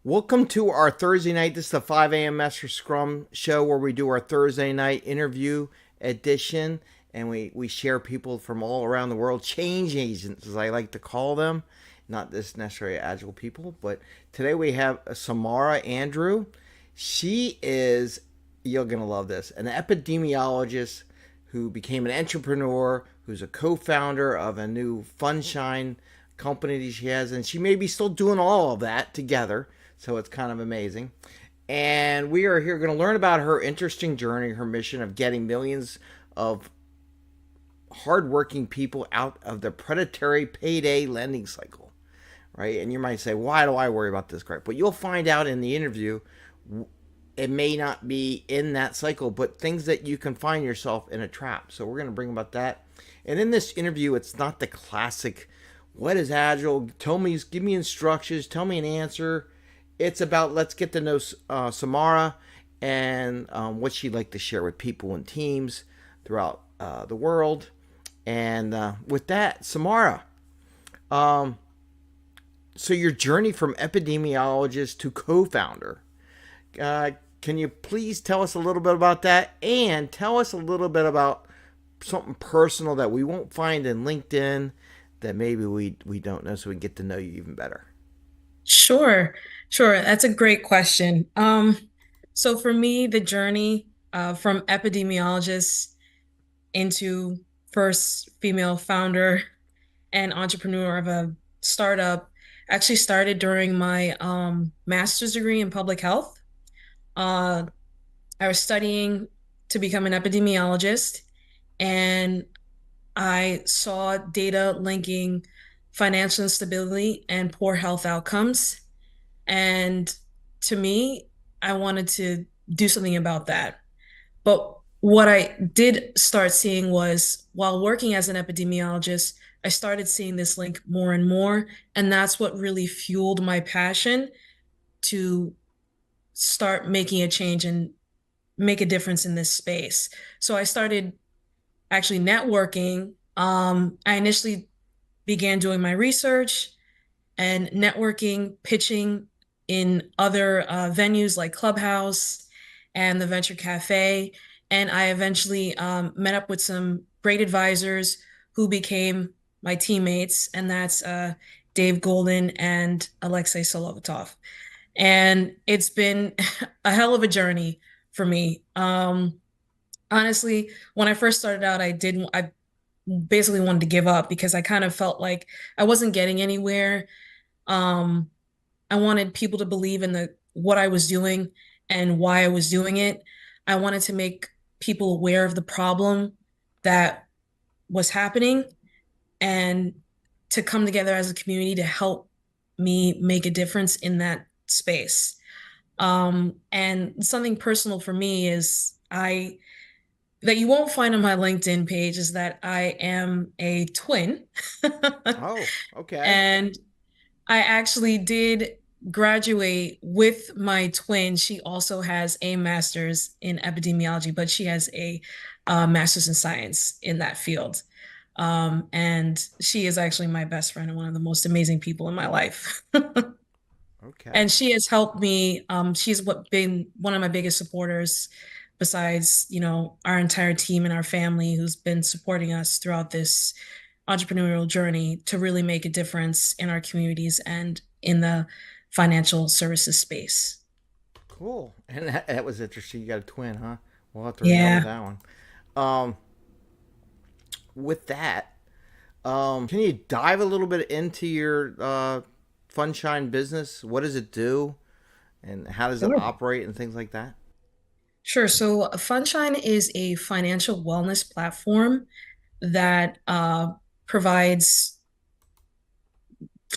Welcome to our Thursday night. This is the 5 a.m. Mester Scrum show where we do our Thursday night interview edition, and we share people from all around the world, change agents, as I like to call them. Not this necessarily agile people, but today we have Samara Andrieux. She is, you're going to love this, an epidemiologist who became an entrepreneur, who's a co-founder of a new Fundshine company that she has, and she may be still doing all of that together. So it's kind of amazing. And we are here going to learn about her interesting journey, her mission of getting millions of hardworking people out of the predatory payday lending cycle, right? And you might say, why do I worry about this crap? But you'll find out in the interview, it may not be in that cycle, but things that you can find yourself in a trap. So we're going to bring about that. And in this interview, it's not the classic, what is agile? Give me instructions, tell me an answer. It's about let's get to know Samara and what she'd like to share with people and teams throughout the world. And with that, Samara, so your journey from epidemiologist to co-founder, can you please tell us a little bit about that and tell us a little bit about something personal that we won't find in LinkedIn that maybe we don't know so we can get to know you even better? Sure, sure. That's a great question. So for me, the journey from epidemiologist into first female founder and entrepreneur of a startup actually started during my master's degree in public health. Uh, I was studying to become an epidemiologist, and I saw data linking financial instability and poor health outcomes. And to me, I wanted to do something about that. But what I did start seeing was while working as an epidemiologist, I started seeing this link more and more. And that's what really fueled my passion to start making a change and make a difference in this space. So I started actually networking. I initially began doing my research and networking, pitching in other venues like Clubhouse and the Venture Cafe. And I eventually met up with some great advisors who became my teammates, and that's Dave Golden and Alexei Solovatov. And it's been a hell of a journey for me. Honestly, when I first started out, I basically wanted to give up because I kind of felt like I wasn't getting anywhere. Um, I wanted people to believe in the what I was doing and why I was doing it. I wanted to make people aware of the problem that was happening and to come together as a community to help me make a difference in that space. And something personal for me is I that you won't find on my LinkedIn page is that I am a twin. Oh, okay. And I actually did graduate with my twin. She also has a master's in epidemiology, but she has a master's in science in that field. And she is actually my best friend and one of the most amazing people in my life. Okay. And she has helped me. She's what been one of my biggest supporters, besides, our entire team and our family who's been supporting us throughout this entrepreneurial journey to really make a difference in our communities and in the financial services space. Cool. And that was interesting. You got a twin, huh? We'll have to remember Yeah. that one. Um, with that, can you dive a little bit into your Funshine business? What does it do, and how does it Sure. operate, and things like that? Sure. So Fundshine is a financial wellness platform that provides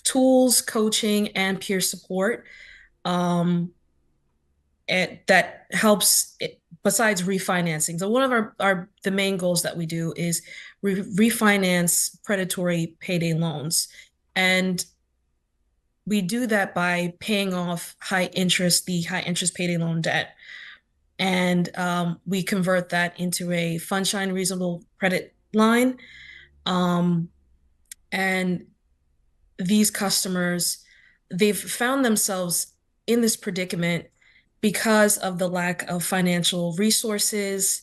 tools, coaching, and peer support um, that helps besides refinancing. So one of the main goals that we do is refinance predatory payday loans. And we do that by paying off the high interest payday loan debt. And we convert that into a Fundshine reasonable credit line. Um, and these customers, they've found themselves in this predicament because of the lack of financial resources,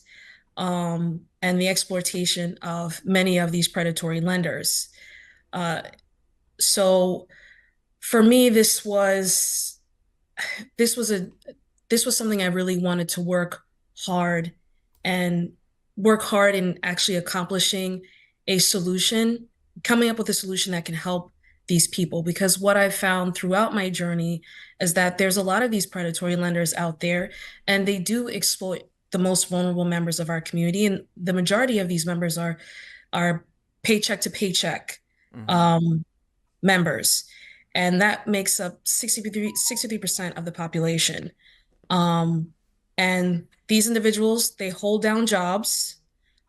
and the exploitation of many of these predatory lenders. Uh, so for me, this was a this was something I really wanted to hard and work hard in actually accomplishing a solution, coming up with a solution that can help these people. Because what I've found throughout my journey is that there's a lot of these predatory lenders out there, and they do exploit the most vulnerable members of our community. And the majority of these members are paycheck to paycheck Hmm. um, members. And that makes up 63% of the population. Um, and these individuals, they hold down jobs.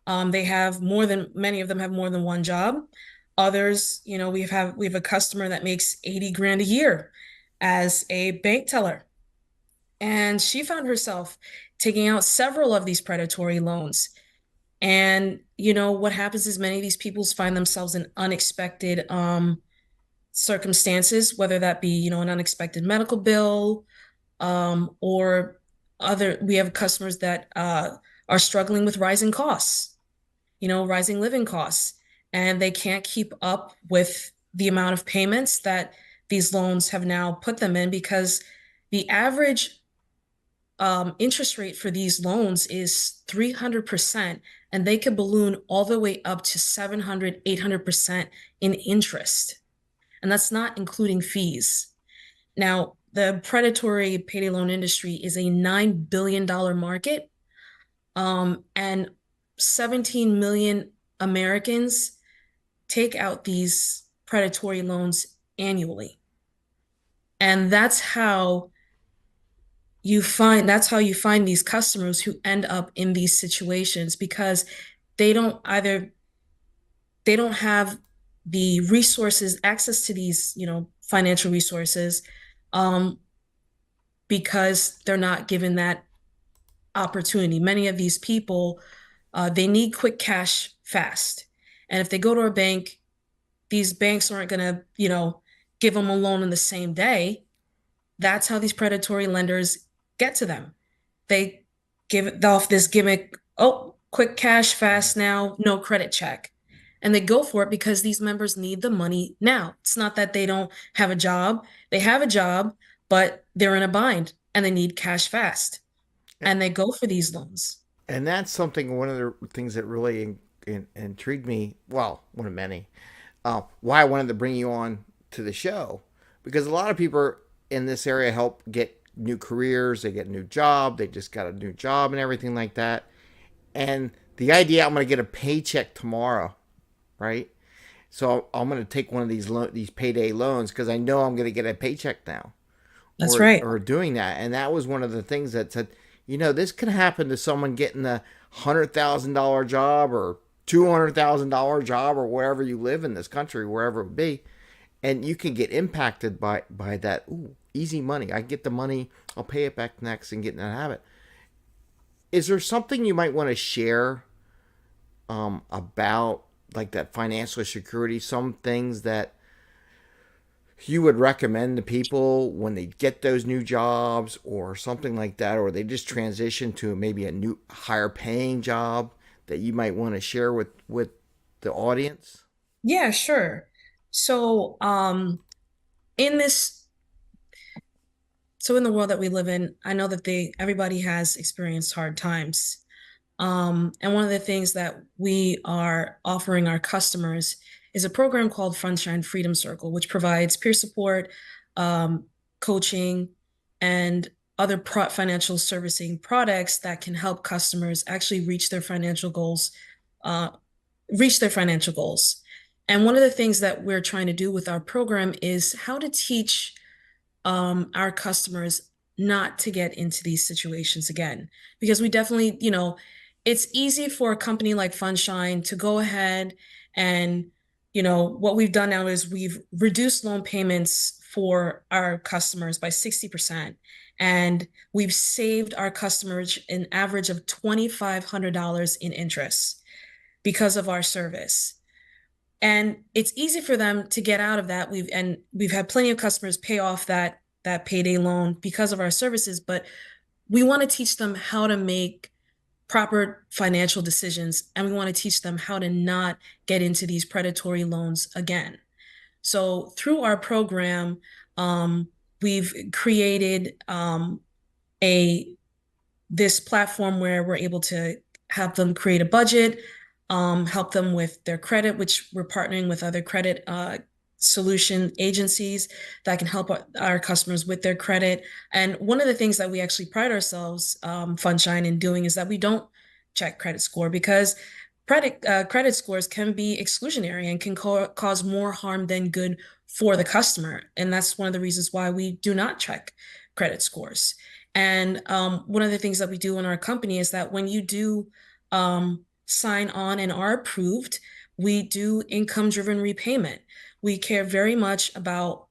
They have many of them have more than one job. Others, we have a customer that makes 80 grand a year as a bank teller. And she found herself taking out several of these predatory loans. And, what happens is many of these people find themselves in unexpected circumstances, whether that be, an unexpected medical bill, or we have customers that are struggling with rising costs, rising living costs, and they can't keep up with the amount of payments that these loans have now put them in because the average interest rate for these loans is 300%, and they could balloon all the way up to 700, 800% in interest. And that's not including fees. Now, the predatory payday loan industry is a $9 billion market, and 17 million Americans take out these predatory loans annually. And that's how you find these customers who end up in these situations because they don't have the resources, access to these, financial resources, um, because they're not given that opportunity. Many of these people, they need quick cash fast. And if they go to a bank, these banks aren't going to, give them a loan in the same day. That's how these predatory lenders get to them. They give off this gimmick, oh, quick cash fast now, no credit check. And they go for it because these members need the money now. It's not that they don't have a job. They have a job, but they're in a bind and they need cash fast. And they go for these loans. And that's something, one of the things that really intrigued me. Well, one of many. Why I wanted to bring you on to the show, because a lot of people in this area help get new careers, they get a new job, they just got a new job and everything like that. And the idea, I'm going to get a paycheck tomorrow, right? So I'm going to take one of these payday loans because I know I'm going to get a paycheck now, That's right. or doing that. And that was one of the things that said, this could happen to someone getting a $100,000 job or $200,000 job or wherever you live in this country, wherever it would be, and you can get impacted by that. Ooh, easy money. I get the money. I'll pay it back next and get in that habit. Is there something you might want to share about like that financial security? Some things that you would recommend to people when they get those new jobs or something like that, or they just transition to maybe a new higher paying job that you might want to share with the audience? Yeah, sure. So, in this, so in the world that we live in, I know that everybody has experienced hard times. And one of the things that we are offering our customers is a program called Fundshine Freedom Circle, which provides peer support, um, coaching, and other financial servicing products that can help customers actually uh, reach their financial goals. And one of the things that we're trying to do with our program is how to teach our customers not to get into these situations again. Because we definitely, it's easy for a company like Fundshine to go ahead and, what we've done now is we've reduced loan payments for our customers by 60%. And we've saved our customers an average of $2,500 in interest because of our service. And it's easy for them to get out of that. We've had plenty of customers pay off that that payday loan because of our services, but we want to teach them how to make proper financial decisions, and we want to teach them how to not get into these predatory loans again. So through our program, we've created a this platform where we're able to have them create a budget, help them with their credit, which we're partnering with other credit solution agencies that can help our customers with their credit. And one of the things that we actually pride ourselves, Fundshine, in doing is that we don't check credit score, because credit scores can be exclusionary and can cause more harm than good for the customer. And that's one of the reasons why we do not check credit scores. And one of the things that we do in our company is that when you do sign on and are approved, we do income-driven repayment. We care very much about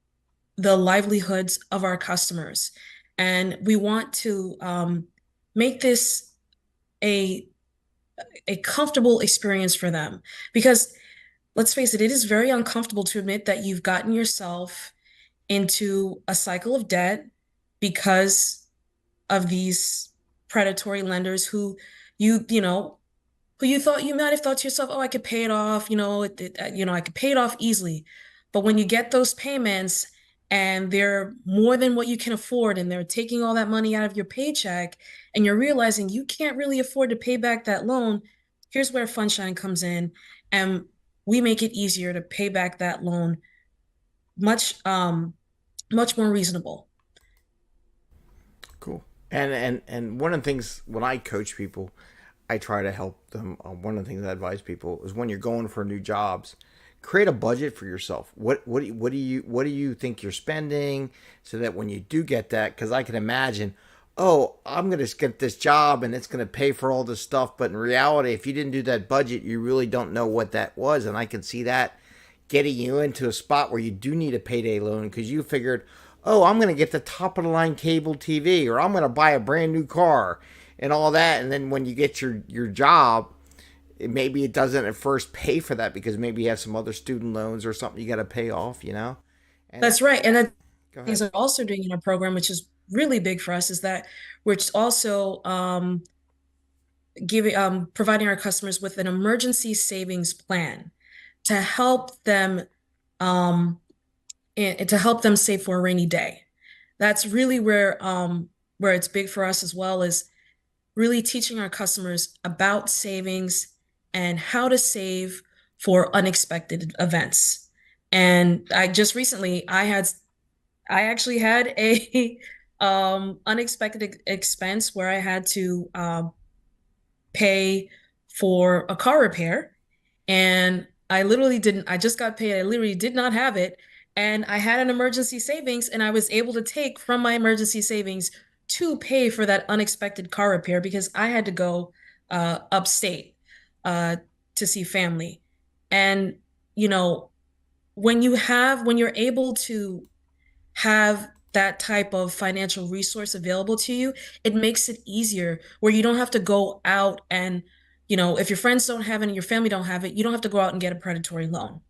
the livelihoods of our customers, and we want to make this a comfortable experience for them. Because let's face it, it is very uncomfortable to admit that you've gotten yourself into a cycle of debt because of these predatory lenders who who you might have thought to yourself, oh, I could pay it off, I could pay it off easily. But when you get those payments and they're more than what you can afford, and they're taking all that money out of your paycheck, and you're realizing you can't really afford to pay back that loan, here's where Fundshine comes in, and we make it easier to pay back that loan much much more reasonable. Cool. And one of the things when I coach people, I try to help them. One of the things I advise people is when you're going for new jobs, create a budget for yourself. What do you think you're spending, so that when you do get that, because I can imagine, oh, I'm gonna get this job and it's gonna pay for all this stuff, but in reality, if you didn't do that budget, you really don't know what that was, and I can see that getting you into a spot where you do need a payday loan because you figured, oh, I'm going to get the top of the line cable TV, or I'm going to buy a brand new car and all that. And then when you get your job, maybe it doesn't at first pay for that because maybe you have some other student loans or something you got to pay off. And That's right. And that go things ahead. are also doing in our program, which is really big for us, is that we're also giving providing our customers with an emergency savings plan to help them um, to help them save for a rainy day. That's really where it's big for us as well, is really teaching our customers about savings and how to save for unexpected events. And I just recently I actually had a unexpected expense where I had to pay for a car repair. And I just got paid. I literally did not have it. And I had an emergency savings, and I was able to take from my emergency savings to pay for that unexpected car repair because I had to go upstate uh, to see family. And, you know, when you're able to have that type of financial resource available to you, it makes it easier where you don't have to go out and, if your friends don't have it and your family don't have it, you don't have to go out and get a predatory loan.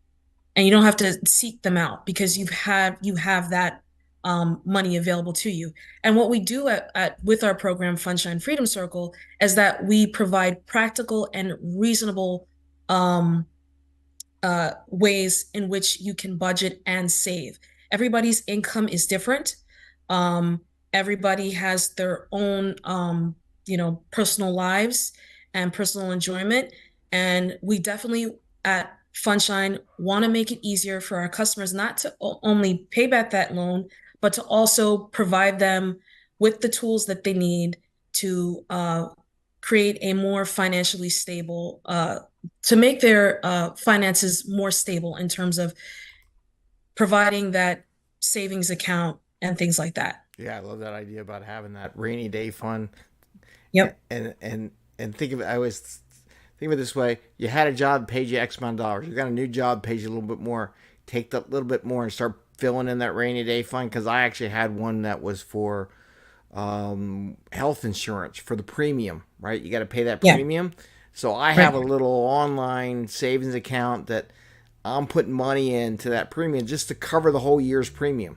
And you don't have to seek them out because you have that money available to you. And what we do with our program, Fundshine Freedom Circle, is that we provide practical and reasonable um, ways in which you can budget and save. Everybody's income is different. Um, Everybody has their own, personal lives and personal enjoyment. And we definitely at Fundshine want to make it easier for our customers not to only pay back that loan, but to also provide them with the tools that they need to create a more financially stable to make their finances more stable in terms of providing that savings account and things like that. Yeah, I love that idea about having that rainy day fund. Yep. And think of it. I always think of it this way: you had a job, paid you X amount of dollars. You got a new job, pays you a little bit more. Take that little bit more and start filling in that rainy day fund. Because I actually had one that was for health insurance for the premium. Right, you got to pay that Yeah. premium. So I have Right. a little online savings account that I'm putting money into that premium just to cover the whole year's premium.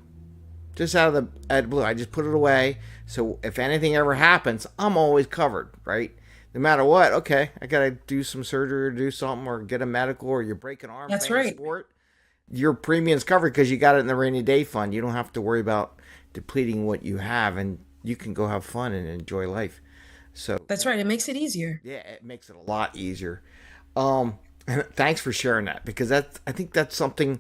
just out of the blue. I just put it away. So if anything ever happens, I'm always covered, right? No matter what, okay, I got to do some surgery or do something or get a medical or you break an arm That's playing a right. sport. Your premium's covered because you got it in the rainy day fund. You don't have to worry about depleting what you have and you can go have fun and enjoy life. So, That's right. It makes it easier. yeah, it makes it a lot easier. And thanks for sharing that because I think that's something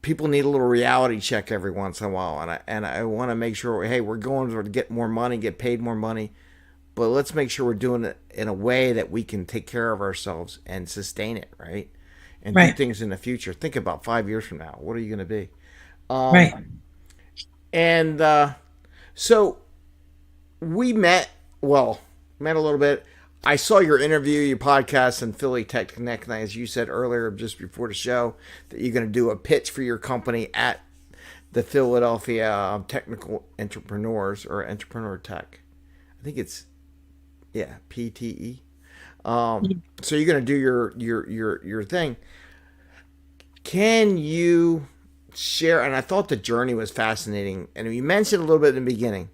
people need a little reality check every once in a while, and I want to make sure, hey, we're going to get more money, get paid more money, but let's make sure we're doing it in a way that we can take care of ourselves and sustain it, right? And do Right. things in the future. Think about 5 years from now. What are you going to be? Right. And so we met, well, met a little bit. I saw your interview, your podcast in Philly Tech Connect, and as you said earlier, just before the show, that you're going to do a pitch for your company at the Philadelphia Technical Entrepreneurs or Entrepreneur Tech. I think it's PTE. So you're going to do your thing. Can you share? And I thought the journey was fascinating, and you mentioned a little bit in the beginning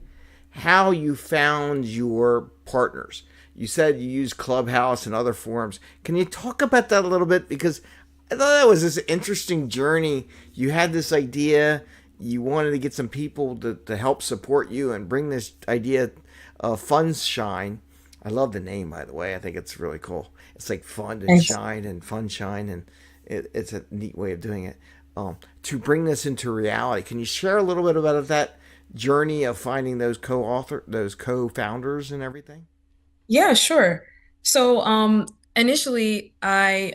how you found your partners. You said you use Clubhouse and other forums. Can you talk about that a little bit? Because I thought that was this interesting journey. You had this idea, you wanted to get some people to help support you and bring this idea of Fundshine. I love the name, by the way. I think it's really cool. It's like fun and Thanks. shine and Fundshine, and it's a neat way of doing it. To bring this into reality, can you share a little bit about that journey of finding those those co-founders and everything? Yeah, sure. So, initially I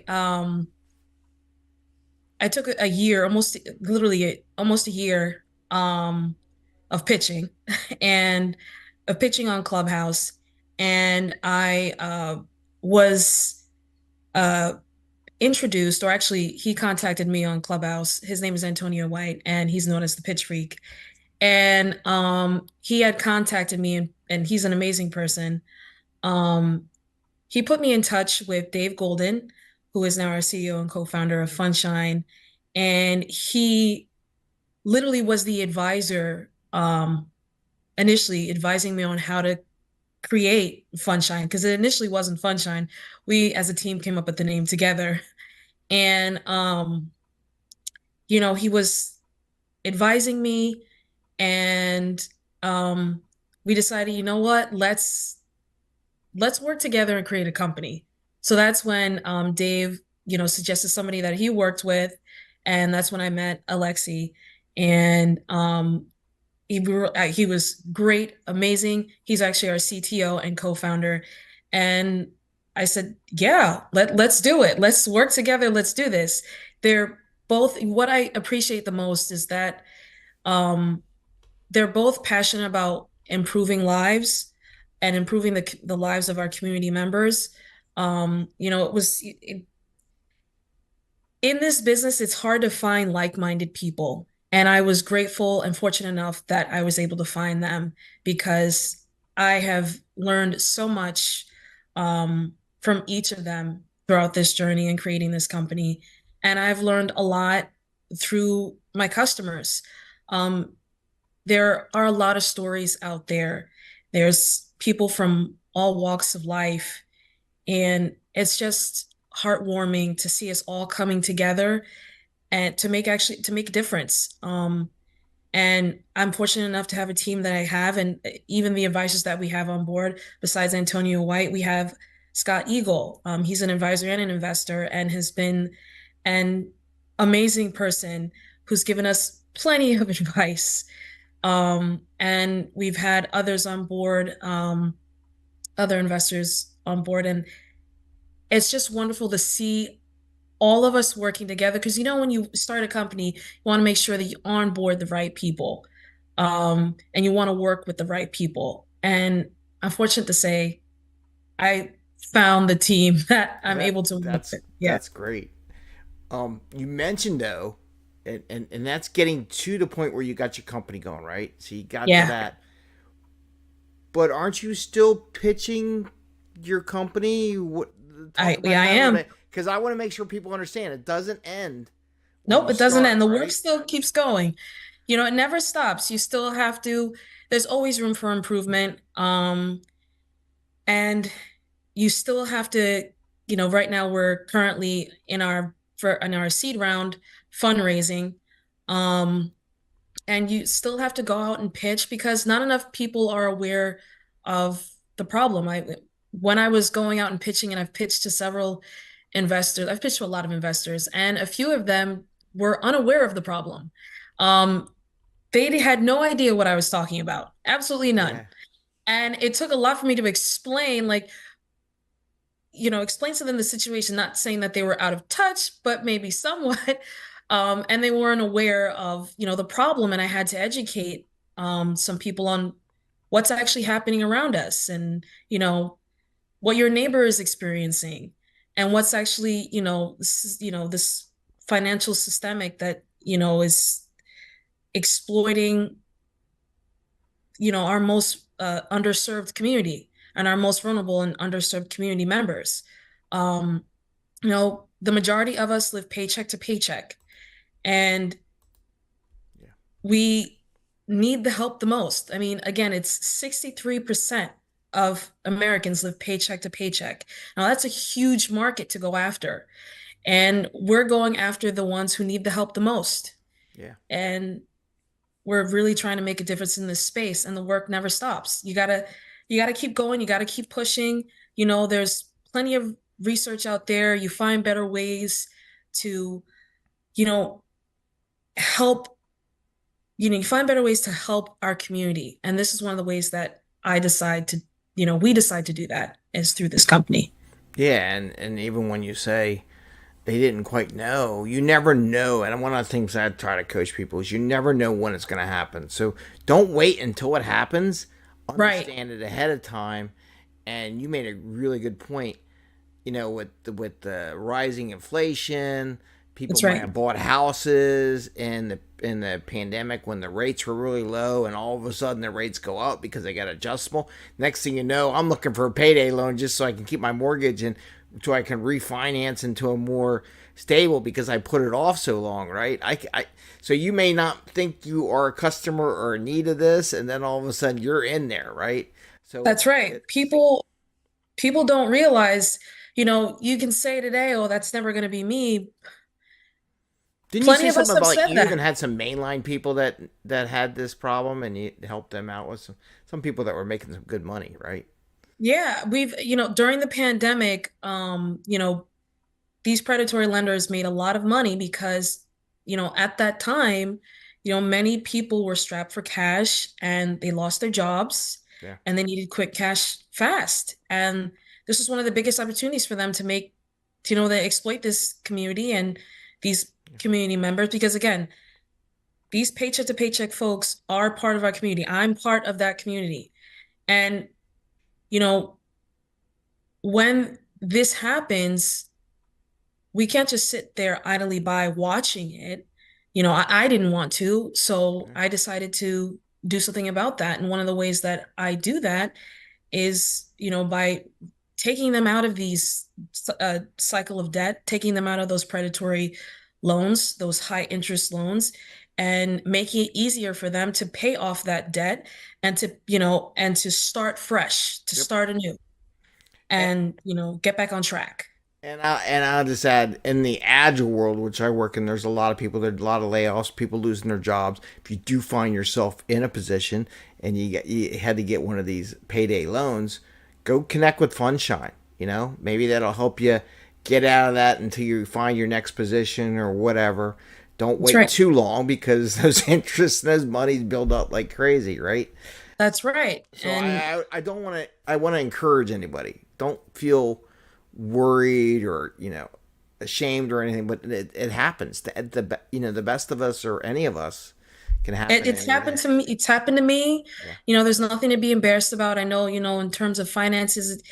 took a year, almost literally almost a year, of pitching and of pitching on Clubhouse. And I was uh, introduced, or actually, he contacted me on Clubhouse. His name is Antonio White, and he's known as the Pitch Freak. And he had contacted me, and he's an amazing person. Um, he put me in touch with Dave Golden, who is now our CEO and co-founder of Fundshine. And he literally was the advisor, initially advising me on how to create Fundshine, because it initially wasn't Fundshine. We as a team came up with the name together. And he was advising me, and we decided, you know what, let's work together and create a company. So that's when Dave, suggested somebody that he worked with, and that's when I met Alexi, and he was great, amazing. He's actually our CTO and co-founder, and I said, yeah, let's do it. Let's work together. Let's do this. They're both. What I appreciate the most is that um, they're both passionate about improving lives and improving the lives of our community members. In this business, it's hard to find like-minded people. And I was grateful and fortunate enough that I was able to find them, because I have learned so much from each of them throughout this journey and creating this company. And I've learned a lot through my customers. Um, there are a lot of stories out there. There's people from all walks of life, and it's just heartwarming to see us all coming together and to make a difference. And I'm fortunate enough to have a team that I have, and even the advisors that we have on board. Besides Antonio White, we have Scott Eagle. He's an advisor and an investor, and has been an amazing person who's given us plenty of advice. And we've had others on board, other investors on board, and it's just wonderful to see all of us working together. Because when you start a company, you want to make sure that you onboard the right people, and you want to work with the right people. And I'm fortunate to say I found the team that Well, I'm able to work with. Yeah, that's great. You mentioned though, and that's getting to the point where you got your company going, right? So you got to yeah. that, but aren't you still pitching your company? What, talk Yeah, about I that a little am. bit, because I want to make sure people understand it doesn't end when Nope, you it doesn't start, end. The work right? still keeps going. It never stops. You still have to, there's always room for improvement. And you still have to, right now we're currently in our seed round fundraising. Um, and you still have to go out and pitch because not enough people are aware of the problem. When I was going out and pitching, and I've pitched to several investors, I've pitched to a lot of investors, and a few of them were unaware of the problem. Um, they had no idea what I was talking about, absolutely none. Yeah. And it took a lot for me to explain, like, explain to them the situation, not saying that they were out of touch, but maybe somewhat. And they weren't aware of, the problem. And I had to educate some people on what's actually happening around us and, what your neighbor is experiencing and what's actually, this financial systemic that, is exploiting, our most underserved community and our most vulnerable and underserved community members. Um, the majority of us live paycheck to paycheck, and Yeah. we need the help the most. I mean, again, it's 63% of Americans live paycheck to paycheck. Now, that's a huge market to go after. And we're going after the ones who need the help the most. Yeah. And we're really trying to make a difference in this space, and the work never stops. You gotta keep going, you gotta keep pushing. There's plenty of research out there. You find better ways to, you know, help, you find better ways to help our community. And this is one of the ways that we decide to do that is through this company. Yeah, and even when you say they didn't quite know, you never know. And one of the things I try to coach people is you never know when it's going to happen. So don't wait until it happens. Right. Understand it ahead of time. And you made a really good point. With the rising inflation, people That's might right. have bought houses in the pandemic when the rates were really low, and all of a sudden the rates go up because they got adjustable. Next thing you know, I'm looking for a payday loan just so I can keep my mortgage and so I can refinance into a more stable because I put it off so long, right? So you may not think you are a customer or in need of this, and then all of a sudden you're in there, right? So That's right. People don't realize, you can say today, oh, that's never going to be me. didn't you Plenty say of us something have about like said you even that. had some mainline people that had this problem and you helped them out with some people that were making some good money, right? Yeah, during the pandemic, these predatory lenders made a lot of money because, at that time, many people were strapped for cash and they lost their jobs Yeah. and they needed quick cash fast. And this was one of the biggest opportunities for them they exploit this community and these community members because again, these paycheck to paycheck folks are part of our community. I'm part of that community. And, you know, when this happens, we can't just sit there idly by watching it. I didn't want to, so Yeah. I decided to do something about that. And one of the ways that I do that is, by taking them out of these cycle of debt, taking them out of those predatory loans, those high interest loans, and making it easier for them to pay off that debt and to start fresh, to Yep. start anew And, and, get back on track. and I'll just add in the agile world, which I work in, there's a lot of people. There's a lot of layoffs, people losing their jobs. If you do find yourself in a position and you had to get one of these payday loans, go connect with Fundshine. Maybe that'll help you get out of that until you find your next position or whatever. Don't That's wait right. too long because those interests and those monies build up like crazy, right? That's right. So And I don't want to. I want to encourage anybody. Don't feel worried or ashamed or anything. But it happens. The best of us or any of us can happen it's any happened day. to me. It's happened to me. Yeah. There's nothing to be embarrassed about. I know, in terms of finances,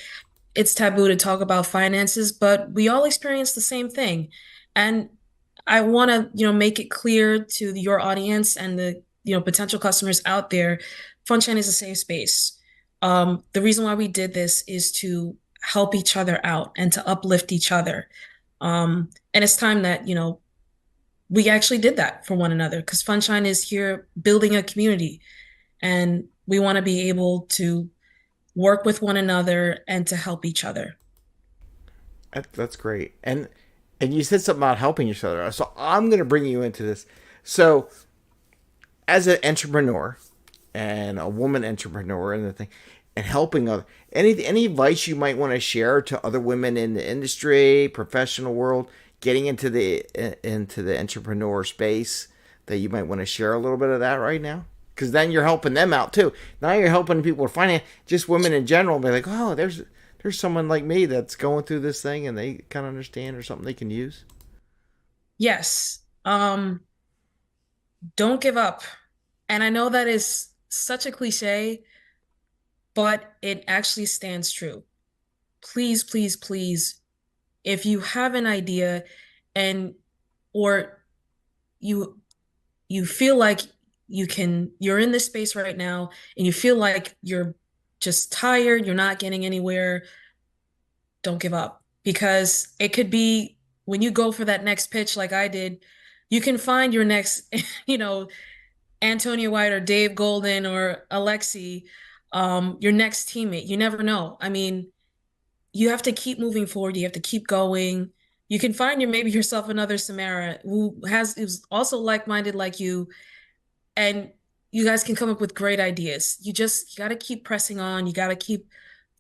it's taboo to talk about finances, but we all experience the same thing. And I want to, make it clear to your audience and the, potential customers out there, Funshine is a safe space. The reason why we did this is to help each other out and to uplift each other. And it's time that, we actually did that for one another because Funshine is here building a community, and we want to be able to work with one another and to help each other. That's great. And you said something about helping each other. So I'm going to bring you into this. So as an entrepreneur and a woman entrepreneur and the thing, and helping other, any advice you might want to share to other women in the industry, professional world, getting into the entrepreneur space, that you might want to share a little bit of that right now? Because then you're helping them out too. Now you're helping people with finance, just women in general. Be like, oh, there's someone like me that's going through this thing and they kind of understand or something they can use. Yes. Don't give up. And I know that is such a cliche, but it actually stands true. Please, please, please, if you have an idea and or you you feel like you're in this space right now and you feel like you're just tired, you're not getting anywhere, don't give up because it could be when you go for that next pitch like I did, you can find your next, you know, Antonio White or Dave Golden or Alexi, your next teammate. You never know. I mean, you have to keep moving forward. You have to keep going. You can find your maybe yourself another Samara who has is also like-minded like you, and you guys can come up with great ideas. You got to keep pressing on. You got to keep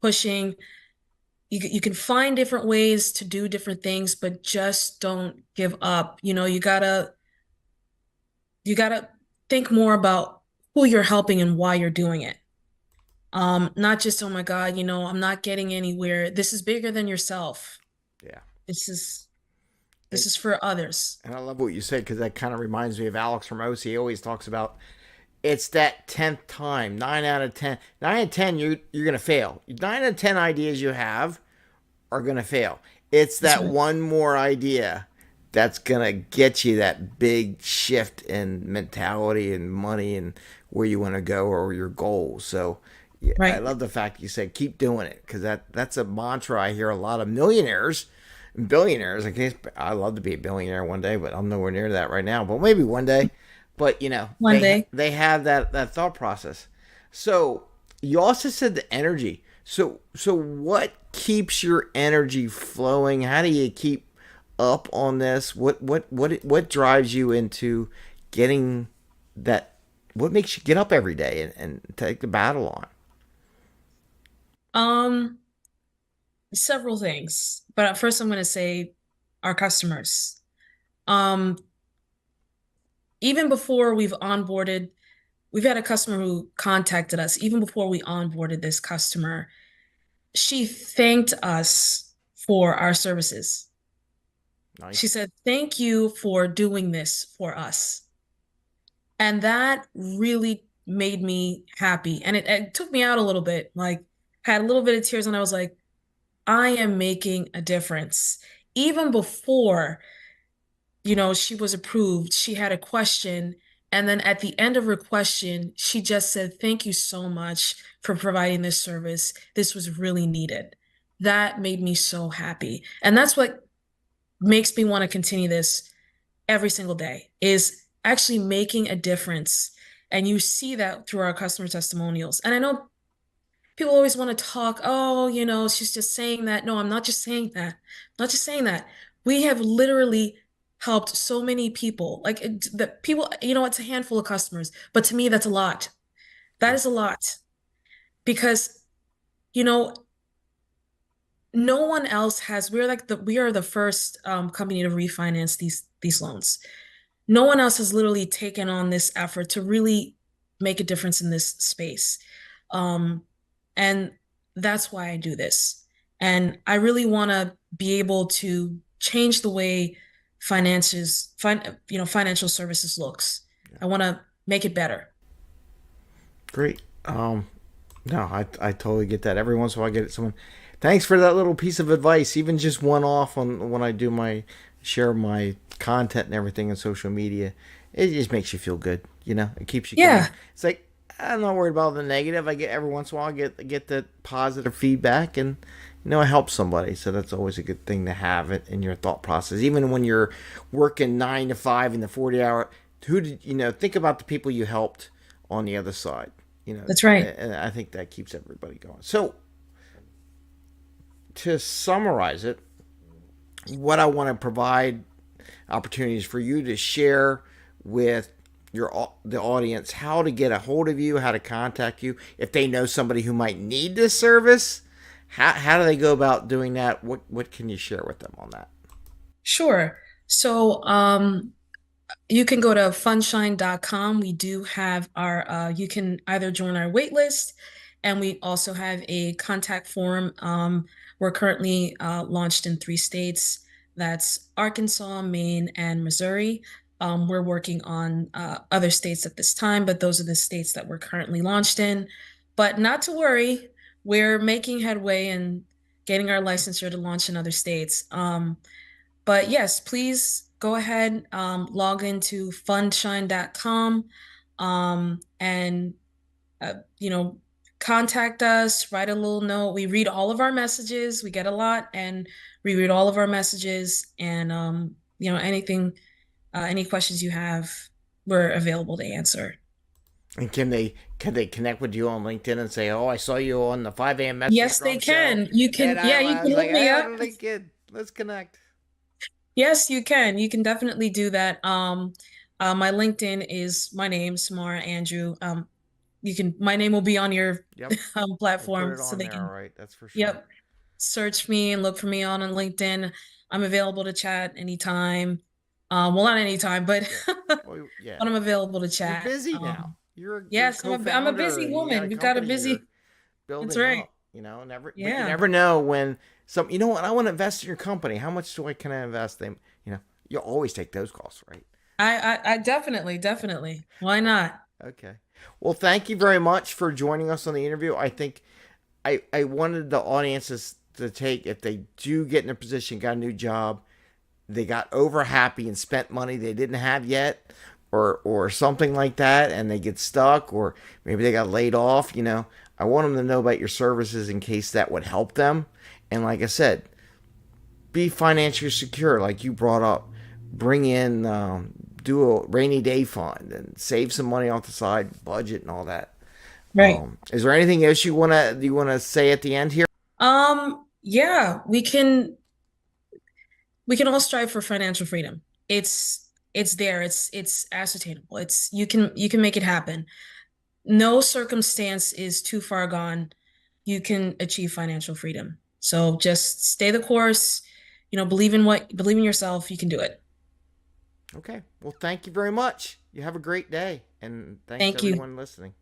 pushing. You can find different ways to do different things, but just don't give up. You gotta think more about who you're helping and why you're doing it. Not just, oh my God, I'm not getting anywhere. This is bigger than yourself. Yeah. This is And, this is for others. and I love what you said because that kind of reminds me of Alex from OC. He always talks about it's that 10th time, 9 out of 10. 9 out of 10, you're going to fail. 9 out of 10 ideas you have are going to fail. It's That's that right. one more idea that's going to get you that big shift in mentality and money and where you want to go or your goals. So yeah, I Right. love the fact you said keep doing it because that's a mantra I hear a lot of millionaires and billionaires. I love to be a billionaire one day, but I'm nowhere near that right now. But maybe one day. But One day. they have that thought process. So you also said the energy. So what keeps your energy flowing? How do you keep up on this? What drives you into getting that? What makes you get up every day and take the battle on? Um, Several things. But first I'm going to say our customers. Um, Even before we've had a customer who contacted us, even before we onboarded this customer, she thanked us for our services. She Nice. said, "Thank you for doing this for us." And that really made me happy. And it took me out a little bit, like had a little bit of tears, and I was like, I am making a difference. Even before, she was approved, she had a question. And then at the end of her question, she just said, "Thank you so much for providing this service. This was really needed." That made me so happy. And that's what makes me want to continue this every single day is actually making a difference. And you see that through our customer testimonials. And I know people always want to talk, oh, she's just saying that. No, I'm not just saying that. I'm not just saying that. We have literally helped so many people. Like the people, it's a handful of customers, but to me, that's a lot. That Yeah. is a lot because, you know, no one else has, we are the first company to refinance these loans. No one else has literally taken on this effort to really make a difference in this space. Um, and that's why I do this. And I really want to be able to change the way financial services looks. Yeah. I want to make it better. Great. No, I totally get that. Every once in a while, I get someone. Thanks for that little piece of advice. Even just one off on when I do my share my content and everything on social media, it just makes you feel good. It keeps you going. Yeah. It's like I'm not worried about the negative. I get every once in a while I get the positive feedback, and help somebody. So that's always a good thing to have it in your thought process. Even when you're working 9 to 5 in the 40 hour, who did think about the people you helped on the other side. That's right. And I think that keeps everybody going. So to summarize it, what I want to provide opportunities for you to share with the audience how to get a hold of you, how to contact you, if they know somebody who might need this service. How do they go about doing that? What can you share with them on that? Sure. So, you can go to fundshine.com. We do have you can either join our wait list, and we also have a contact form. We're currently launched in 3 states. That's Arkansas, Maine, and Missouri. We're working on other states at this time, but those are the states that we're currently launched in. But not to worry, we're making headway and getting our licensure to launch in other states. But yes, please go ahead, log into fundshine.com, and uh, you know, contact us, write a little note. We read all of our messages. We get a lot, and we read all of our messages. And any questions you have, we're available to answer. And can they connect with you on LinkedIn and say, "Oh, I saw you on the 5 a.m. Mester Yes, they Scrum show," can. You and can, yeah, you I can was like, look me "Hey, up. on LinkedIn, let's connect." Yes, you can. You can definitely do that. My LinkedIn is my name, Samara Andrew. My name will be on your Yep, we'll put platform it so on they there. All can, right, that's for sure. yep, search me and look for me on LinkedIn. I'm available to chat anytime. Well, not anytime, but Yeah. Well, yeah. when I'm available to You're chat. busy now. You're a Yes, I'm a co-founder busy and you got woman. a We've got a company you're busy, that's building right. up. But you Yeah. never know when some. You know what? I want to invest in your company. How much can I invest? You always take those calls, right? I definitely. Why not? Okay. Well, thank you very much for joining us on the interview. I think I wanted the audiences to take, if they do get in a position, got a new job, they got over happy and spent money they didn't have yet, or something like that, and they get stuck, or maybe they got laid off. I want them to know about your services in case that would help them. And like I said, be financially secure, like you brought up. Bring in, do a rainy day fund and save some money off the side, budget and all that. Right. Is there anything else you wanna say at the end here? Yeah, we can all strive for financial freedom. It's there. It's ascertainable. You can make it happen. No circumstance is too far gone. You can achieve financial freedom. So just stay the course, believe in yourself, you can do it. Okay. Well, thank you very much. You have a great day, and thanks to Thank you. everyone listening.